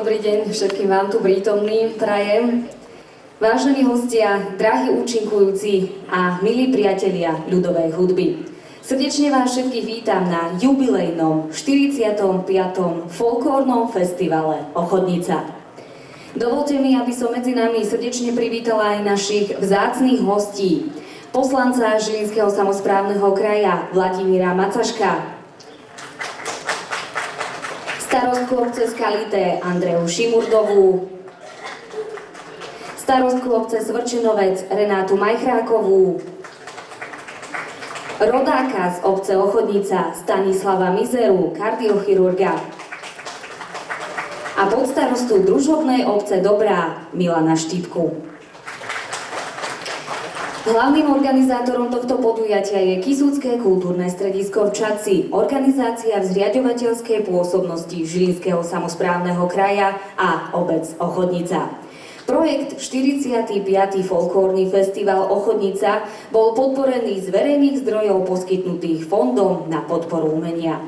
dobrý deň všetkým vám tu prítomným prajem. Vážení hostia, drahí účinkujúci a milí priatelia ľudovej hudby. Srdečne vás všetkých vítam na jubilejnom 45. folklórnom festivale Ochodnica. Dovolte mi, aby som medzi nami srdečne privítala aj našich vzácnych hostí. Poslanca Žilinského samosprávneho kraja Vladimíra Macaška, starostku obce Skalité Andreu Šimurdovú, starostku obce Svrčinovec Renátu Majchrákovú, rodáka z obce Ochodnica Stanislava Mizeru, kardiochirurga a podstarostu družobnej obce Dobrá Milana Štítku. Hlavným organizátorom tohto podujatia je Kisúcké kultúrne stredisko v Čadci, organizácia v zriaďovateľskej pôsobnosti Žilinského samosprávneho kraja a obec Ochodnica. Projekt 45. folklórny festival Ochodnica bol podporený z verejných zdrojov poskytnutých Fondom na podporu umenia.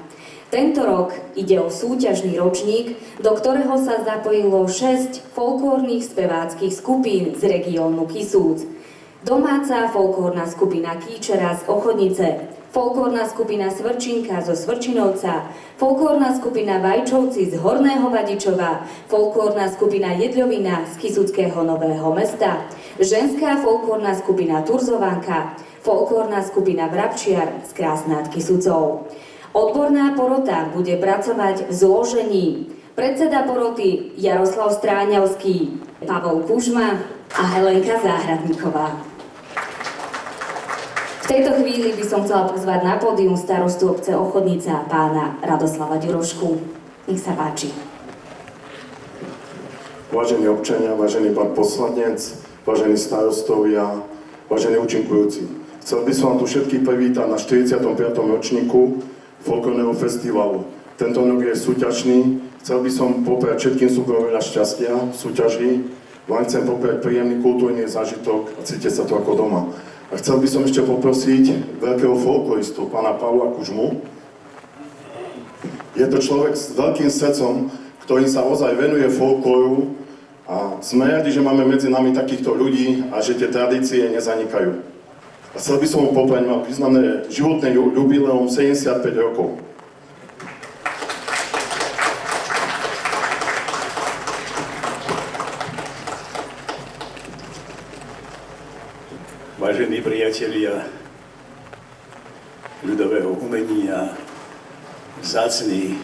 Tento rok ide o súťažný ročník, do ktorého sa zapojilo 6 folklórnych speváckych skupín z regiónu Kisúc. Domáca folklórna skupina Kýčera z Ochodnice, folklórna skupina Svrčinka zo Svrčinovca, folklórna skupina Vajčovci z Horného Vadičova, folklórna skupina Jedľovina z Kisúckého Nového Mesta, ženská folklórna skupina Turzovanka, folklórna skupina Vrabčiar z Krás nad Kisúcou. Odborná porota bude pracovať v zložení predseda poroty Jaroslav Stráňavský, Pavol Kužma a Helenka Záhradníková. V tejto chvíli by som chcela pozvať na pódium starostu obce Ochodnica pána Radoslava Ďurošku. Nech sa páči. Vážení občania, vážený pán poslanec, vážení starostovia, vážení účinkujúci. Chcel by som vám tu všetkých privítať na 45. ročníku folklórneho festivalu. Tento rok je súťažný. Chcel by som popriať všetkým súborom veľa šťastia v súťaži. Vám chcem popriať príjemný kultúrny zážitok a cítite sa tu ako doma. A chcel by som ešte poprosiť veľkého folkloristu, pána Pavla Kužmu. Je to človek s veľkým srdcom, ktorý sa ozaj venuje folklóru a sme radi, že máme medzi nami takýchto ľudí a že tie tradície nezanikajú. A chcel by som mu popriať, mal významné životné jubileum 75 rokov. Vážení priatelia ľudového umenia, vzácni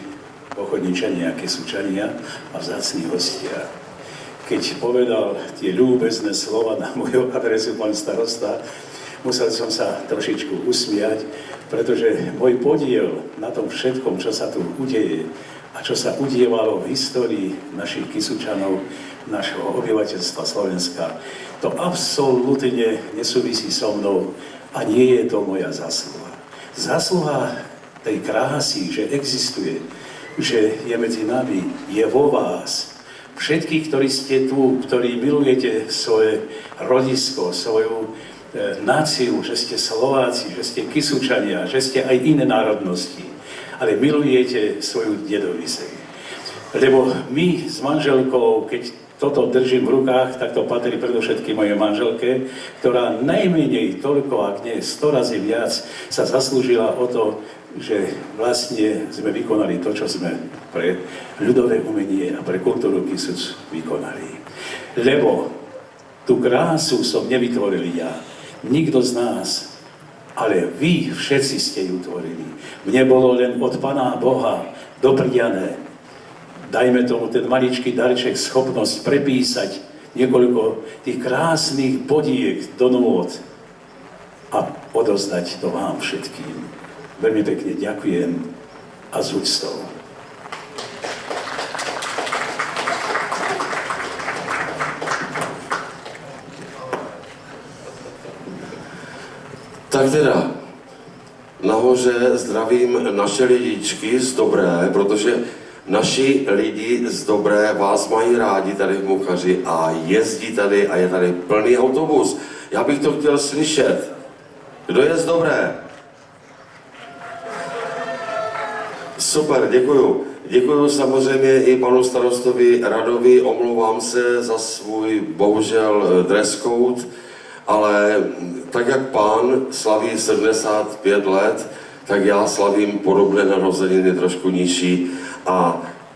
ochodničania, Kisúčania a vzácni hostia. Keď povedal tie ľúbezné slova na moju adresu pán starosta, musel som sa trošičku usmiať, pretože môj podiel na tom všetkom, čo sa tu udeje a čo sa udievalo v histórii našich Kisúčanov, našho obyvateľstva Slovenska, to absolútne nesúvisí so mnou a nie je to moja zásluha. Zásluha tej krásy, že existuje, že je medzi nami, je vo vás. Všetkých, ktorí ste tu, ktorí milujete svoje rodisko, svoju náciu, že ste Slováci, že ste Kisúčania, že ste aj iné národnosti, ale milujete svoju dedoviseň. Lebo my s manželkou, keď toto držím v rukách, tak to patrí predovšetkým mojej manželke, ktorá najmenej toľko, ak nie 100 razy viac, sa zaslúžila o to, že vlastne sme vykonali to, čo sme pre ľudové umenie a pre kultúru Kisúc vykonali. Lebo tú krásu som nevytvoril ja, nikto z nás, ale vy všetci ste ju tvorili. Mne bolo len od Pána Boha dopriané, dajme tomu ten maličký darček, schopnosť prepísať niekoľko tých krásnych bodiek do nôd a odozdať to vám všetkým. Veľmi pekne ďakujem a s úctou. Tak teda, nahoře zdravím naše lidičky z Dobré, protože naši lidi z Dobré vás mají rádi tady v Muchaři a jezdí tady a je tady plný autobus. Já bych to chtěl slyšet. Kdo je z Dobré? Super, děkuju. Děkuju samozřejmě i panu starostovi Radovi, omlouvám se za svůj bohužel dress code, ale tak jak pán slaví 75 let, tak já slavím podobné narozeniny trošku nižší,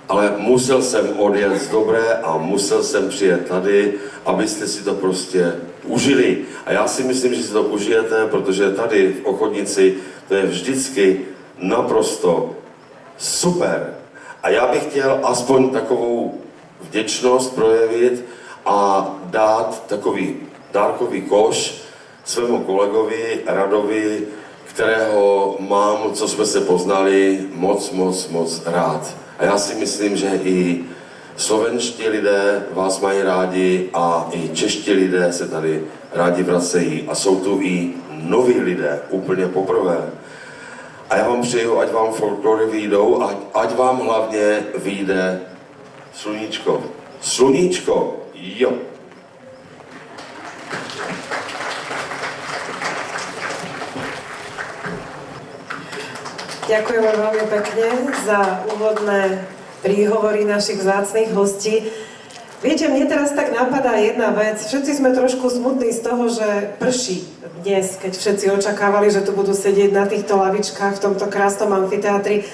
ale musel jsem odjet z Dobré a musel jsem přijet tady, abyste si to prostě užili. A já si myslím, že si to užijete, protože tady v Ochotnici to je vždycky naprosto super. A já bych chtěl aspoň takovou vděčnost projevit a dát takový dárkový koš svému kolegovi Radovi, kterého mám, co jsme se poznali, moc rád. A já si myslím, že i slovenští lidé vás mají rádi a i čeští lidé se tady rádi vracejí. A jsou tu i noví lidé, úplně poprvé. A já vám přeju, ať vám folklory vyjdou, ať vám hlavně vyjde sluníčko. Sluníčko, jo. Ďakujeme veľmi pekne za úvodné príhovory našich vzácnych hostí. Viete, mne teraz tak napadá jedna vec. Všetci sme trošku smutní z toho, že prší dnes, keď všetci očakávali, že tu budú sedieť na týchto lavičkách v tomto krásnom amfiteátri.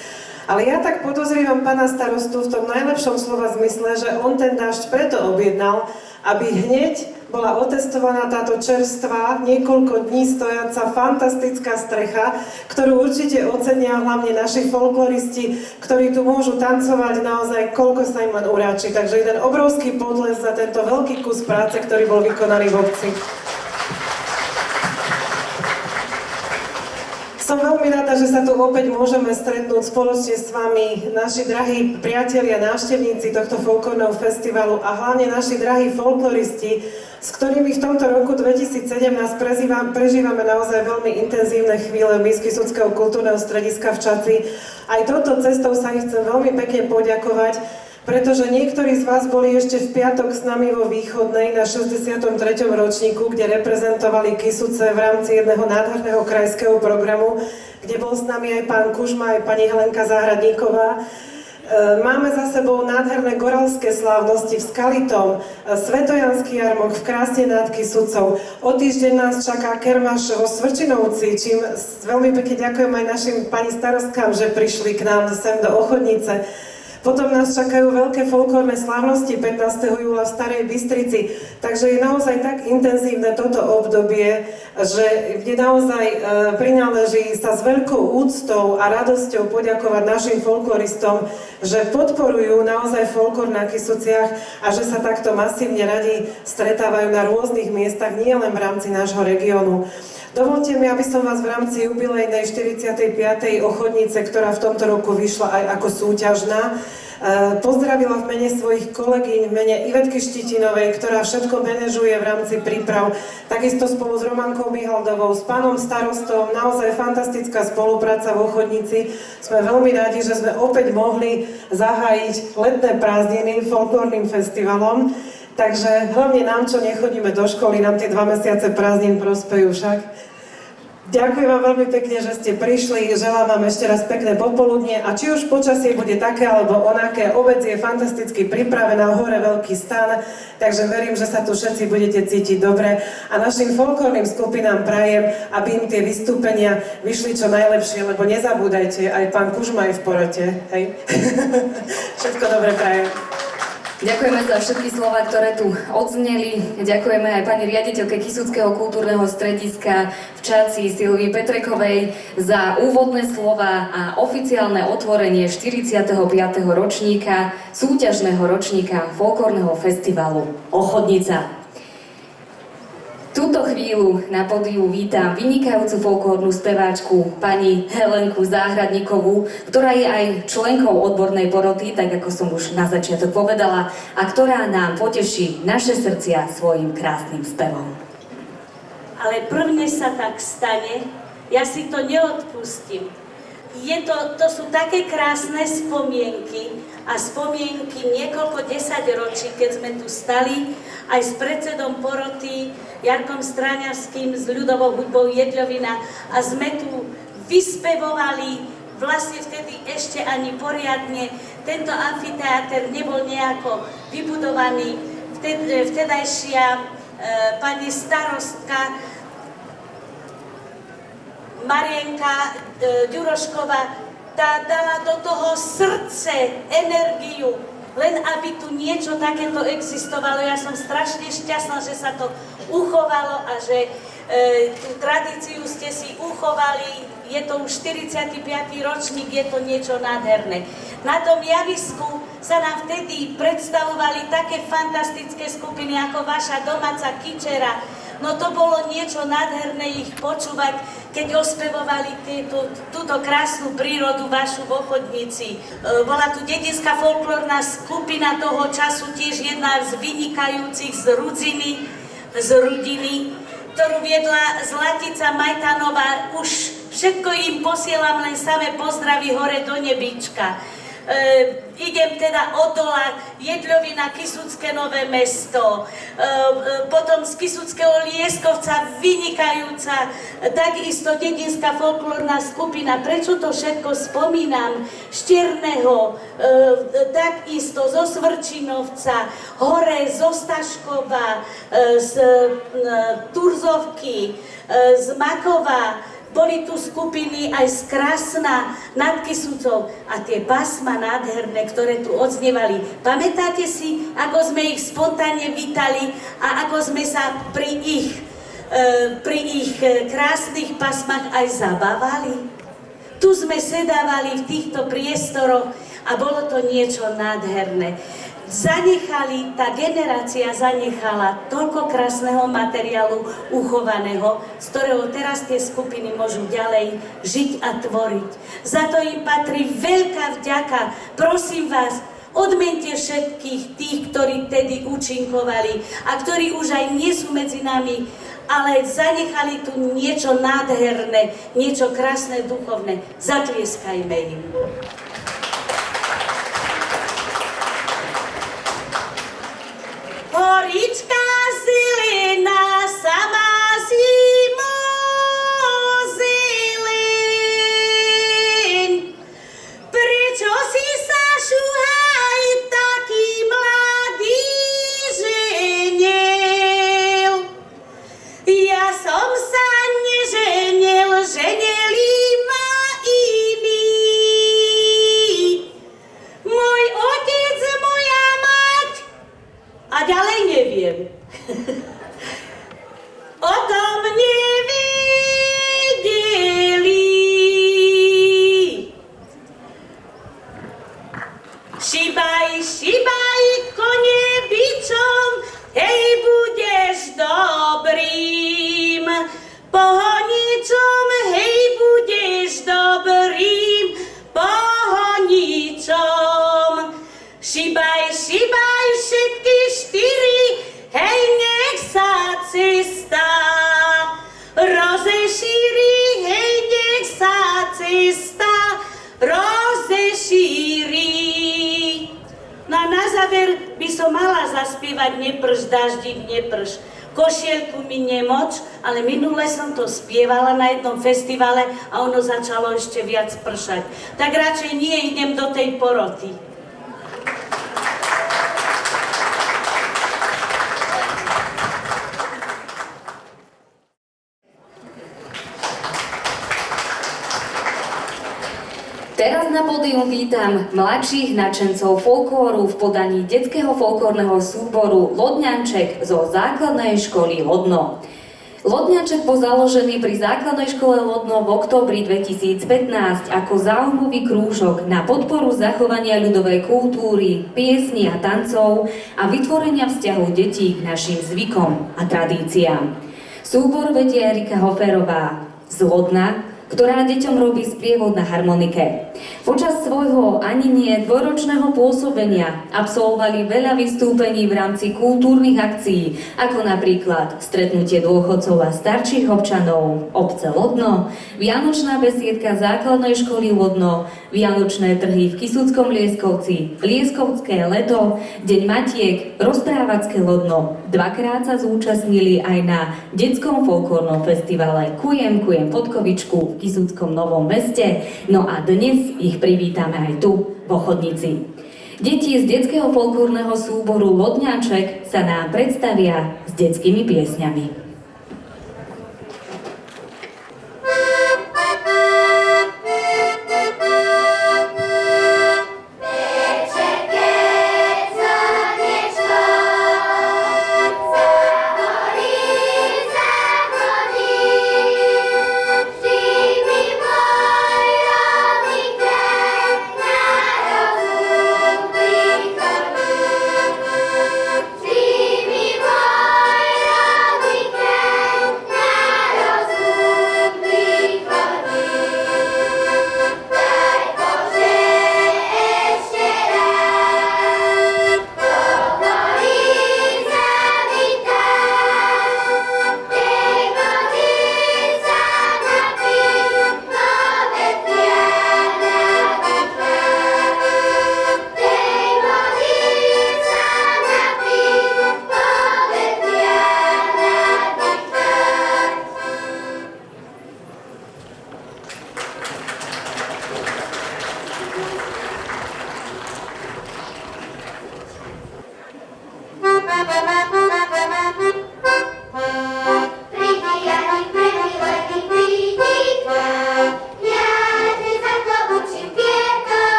Ale ja tak podozrievam pána starostu v tom najlepšom slova zmysle, že on ten dážď preto objednal, aby hneď bola otestovaná táto čerstvá, niekoľko dní stojaca fantastická strecha, ktorú určite ocenia hlavne naši folkloristi, ktorí tu môžu tancovať naozaj, koľko sa im len uráči. Takže jeden obrovský podles za tento veľký kus práce, ktorý bol vykonaný v obci. Som veľmi rada, že sa tu opäť môžeme stretnúť spoločne s vami, naši drahí priatelia, návštevníci tohto folklórneho festivalu a hlavne naši drahí folkloristi, s ktorými v tomto roku 2017 prežívame naozaj veľmi intenzívne chvíle v Spišského kultúrneho strediska v Čaci. Aj touto cestou sa ich chcem veľmi pekne poďakovať, pretože niektorí z vás boli ešte v piatok s nami vo Východnej na 63. ročníku, kde reprezentovali Kysuce v rámci jedného nádherného krajského programu, kde bol s nami aj pán Kužma, aj pani Helenka Záhradníková. Máme za sebou nádherné goralské slávnosti v Skalitom, Svetojanský jarmok v Krásne nad Kysucou. O týždeň nás čaká kermáš vo Svrčinovci, čím veľmi pekne ďakujem aj našim pani starostkám, že prišli k nám sem do Ochotnice. Potom nás čakajú veľké folklórne slávnosti 15. júla v Starej Bystrici. Takže je naozaj tak intenzívne toto obdobie, že je naozaj prináleží sa s veľkou úctou a radosťou poďakovať našim folkloristom, že podporujú naozaj folklór na Kysuciach a že sa takto masívne radi stretávajú na rôznych miestach, nie len v rámci nášho regiónu. Dovolte mi, aby som vás v rámci jubilejnej 45. Ochotnice, ktorá v tomto roku vyšla aj ako súťažná, pozdravila v mene svojich kolegyň, v mene Ivetky Štitinovej, ktorá všetko manažuje v rámci príprav, takisto spolu s Romankou Mihaldovou, s pánom starostom, naozaj fantastická spolupráca v Ochotnici. Sme veľmi radi, že sme opäť mohli zahájiť letné prázdniny folklórnym festivalom. Takže hlavne nám, čo nechodíme do školy, nám tie 2 mesiace prázdnin prospejú však. Ďakujem vám veľmi pekne, že ste prišli, želám vám ešte raz pekné popoludnie a či už počasie bude také alebo onaké, obec je fantasticky pripravená, hore veľký stan, takže verím, že sa tu všetci budete cítiť dobre a našim folklórnym skupinám prajem, aby im tie vystúpenia vyšli čo najlepšie, lebo nezabúdajte, aj pán Kužma je v porote, hej? Všetko dobre prajem. Ďakujeme za všetky slova, ktoré tu odzneli. Ďakujeme aj pani riaditeľke Kysuckého kultúrneho strediska v Čaci Silvii Petrekovej za úvodné slova a oficiálne otvorenie 45. ročníka, súťažného ročníka folklórneho festivalu Ochotnica. Túto chvíľu na pódiu vítam vynikajúcu folklórnu speváčku pani Helenku Záhradníkovú, ktorá je aj členkou odbornej poroty, tak ako som už na začiatok povedala, a ktorá nám poteší naše srdcia svojim krásnym spevom. Ale prvne sa tak stane, ja si to neodpustím. To sú také krásne spomienky a spomienky niekoľko desaťročí, keď sme tu stali aj s predsedom poroty Jarkom Stráňarským, s ľudovou hudbou Jedľovina a sme tu vyspevovali vlastne vtedy ešte ani poriadne tento amfiteáter nebol nejako vybudovaný. Vtedajšia pani starostka Marienka Ďurošková dala do toho srdce, energiu, len aby tu niečo takéto existovalo. Ja som strašne šťastná, že sa to uchovalo a že tú tradíciu ste si uchovali. Je to už 45. ročník, je to niečo nádherné. Na tom javisku sa nám vtedy predstavovali také fantastické skupiny ako vaša domáca Kičera. No to bolo niečo nádherné ich počúvať, keď ospevovali túto krásnu prírodu vašu v Ochodnici. Bola tu dedinská folklórna skupina toho času, tiež jedna z vynikajúcich z Rudiny, ktorú viedla Zlatica Majtanová. Už všetko im posielam, len samé pozdravy hore do nebička. Idem teda od dola, Jedľovina, Kysucké Nové Mesto, potom z Kysuckého Lieskovca vynikajúca, takisto dedinská folklórna skupina. Prečo to všetko spomínam? Štierneho, takisto zo Svrčinovca, hore zo Staškova, z Turzovky, z Makova. Boli tu skupiny aj z Krasna nad Kysucou a tie pásma nádherné, ktoré tu odznievali. Pamätáte si, ako sme ich spontánne vítali a ako sme sa pri ich krásnych pásmach aj zabávali? Tu sme sedávali v týchto priestoroch a bolo to niečo nádherné. Tá generácia zanechala toľko krásneho materiálu uchovaného, z ktorého teraz tie skupiny môžu ďalej žiť a tvoriť. Za to im patrí veľká vďaka. Prosím vás, odmente všetkých tých, ktorí tedy účinkovali a ktorí už aj nie sú medzi nami, ale zanechali tu niečo nádherné, niečo krásne, duchovné. Zatlieskajme im. Horička zelená, sama zimou zeleň. Prečo si sa šuhaj taký mladý ženil? Ja som sa neženil, ženili ma iní. Môj otec, moja mať, a ďalej neviem. O tom nevedeli. Šibaj, šibaj, kone bičom, hej, budeš dobrým. Pohoničom, hej, budeš dobrým. Pohoničom. Šibaj, šibaj, všetky štyri, hej, nech sa cesta rozešíri, hej, nech sa cesta rozešíri. No a na záver by som mala zaspievať Neprš, daždík, neprš. Košielku mi nemoč, ale minule som to spievala na jednom festivale a ono začalo ešte viac pršať. Tak radšej nie idem do tej poroty. Teraz na pódium vítam mladších nadšencov folklóru v podaní detského folklórneho súboru Lodňanček zo základnej školy Lodno. Lodňanček bol založený pri základnej škole Lodno v októbri 2015 ako záujmový krúžok na podporu zachovania ľudovej kultúry, piesní a tancov a vytvorenia vzťahov detí k našim zvykom a tradíciám. Súbor vedie Erika Hoferová z Lodna, ktorá deťom robí sprievod na harmonike. Počas svojho ani nie dvojročného pôsobenia absolvovali veľa vystúpení v rámci kultúrnych akcií, ako napríklad stretnutie dôchodcov a starších občanov obce Lodno, vianočná besiedka základnej školy Lodno, vianočné trhy v Kysuckom Lieskovci, Lieskovské leto, Deň Matiek, rozprávacké Lodno. Dvakrát sa zúčastnili aj na detskom folklórnom festivale Kujem Podkovičku v Kisúckom Novom Meste, no a dnes ich privítame aj tu, v Ochodnici. Deti z detského folklórneho súboru Lodňáček sa nám predstavia s detskými piesňami. Thank you.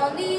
On